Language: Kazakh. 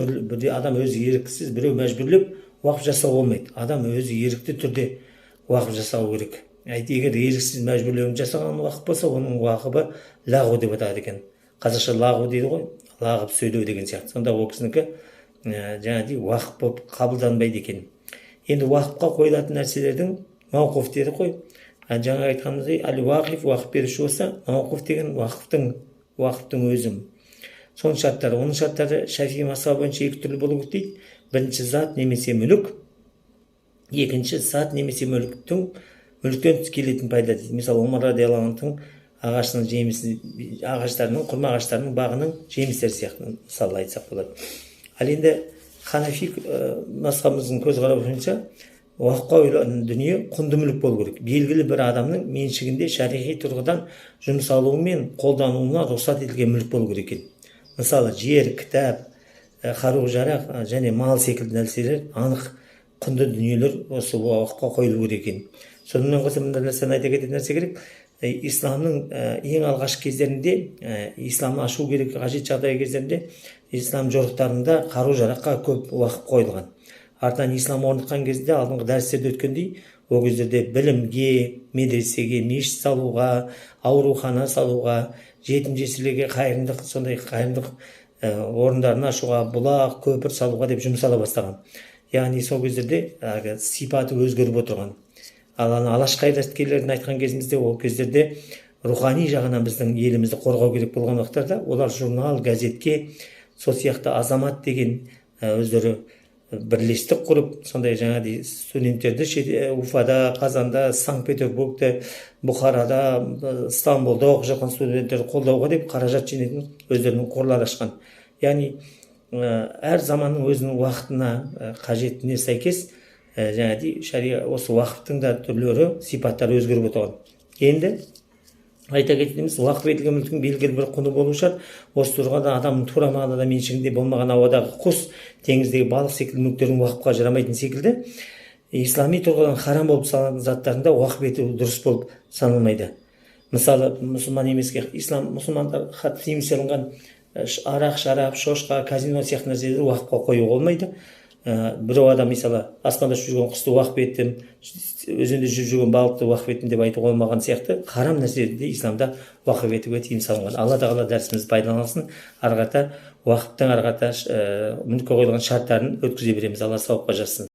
Бірде адам өзі еріксіз, біреу мәжбүрлеп уақып жасау болмайды. Адам өзі ерікті түрде уақып жасау керек. Егер еріксіз мәжбүрлеуін жасаған уақып болса, оның уақыбы лағу деп аталады екен. Қазақша лағу дейді ғой, лағып сөйлеу деген сияқты. Сонда ол кісінікі жаңағыдай уақып болып қабылданбайды екен. Енді уақыпқа қойылатын нәрселердің мауқуф деді ғой. Жаңа айтқанымыздай, әл-уақиф уақып беруші болса, мауқуф деген уақыптың өзі. Соның шарттары, оның шарттары Шафии мазхабы бойынша екі түрлі болу керек дейді. Бірінші зат немесе мүлік, екінші зат немесе мүліктен келетін пайда дейді. Мысалы, Омар радиаллаху анхтың ағашының жемісі, ағаштарының, құрма ағаштарының бағының жемістері сияқты мысалы айтсақ болады. Ал енді Ханафи мазхабымыздың көзқарасы бойынша уақыпқа қойылатын дүние құнды мүлік болу керек. Белгілі бір адамның меншігінде шариғи тұрғыдан жұмсалуы мен қолдануына рұқсат етілген мүлік болу керек екен. Мысалы, жер, кітап, қару-жарақ және мал секілді нәрселер анық құнды дүниелер осы уақыпқа қойылу керек екен. Сонымен қоса мындай нәрсені айта кететін нәрсе керек. Исламның ең алғашқы кездерінде, исламны ашу керек қажет жағдай кездерінде, ислам жорықтарында қару-жараққа көп уақып қойылған. Артынан ислам орныққан кезде, алдыңғы дәрістерде өткендей, ол кездерде білімге, медресеге, мешіт салуға, аурухана салуға, жетім жесірлерге қайырымдылық, сондай қайырымдылық орындарын ашуға, бұлақ, көпір салуға деп жұмсала бастаған. Яғни сол кездерде сипаты өзгеріп отырған. Ал алаш қайраткерлерін айтқан кезімізде, ол кездерде рухани жағынан біздің елімізді қорғау керек болған уақыттарда олар журнал, газетке, сол сияқты Азамат деген өздері бірлестік құрып, сондай жаңағыдай студенттерді Уфада, Қазанда, Санкт-Петербургте, Бұхарада, Стамбулда оқып жатқан студенттерді қолдауға деп қаражат жинайтын өздерінің қорлар ашқан. Яғни әр заманның өзінің уақытына қажетіне сәйкес жаңағыдай шариғат осы уақыптың да түрлері, сипаттары өзгеріп отырған. Енді айта кетеміз, уақып етілген мүліктің белгілі бір құны болу шарт. Осы тұрғыда адамның тура мағынада меншігінде болмаған ауадағы құс, теңіздегі балық секілді мүліктердің уақыпқа жарамайтын секілді, ислами тұрғыдан харам болып саналатын заттарында уақып ету дұрыс болып саналмайды. Мысалы, мұсылман емеске, мұсылмандарға тыйым салынған арақ, шарап, шошқа, казино сияқты нәрселерді уақыпқа қою болмайды. Біреу адам мысалы аспанда ұшып жүрген құсты уақып еттім, өзенде жүріп жүрген балықты уақып еттім деп айтуға болмаған сияқты харам нәрселерді исламда уақып етуге тыйым салынған. Алла тағала дәрісімізді пайдалансын, ары қарата уақыптың ары қарата мүлікке қойылған шарттарын өткізе береміз. Алла сауапқа жазсын.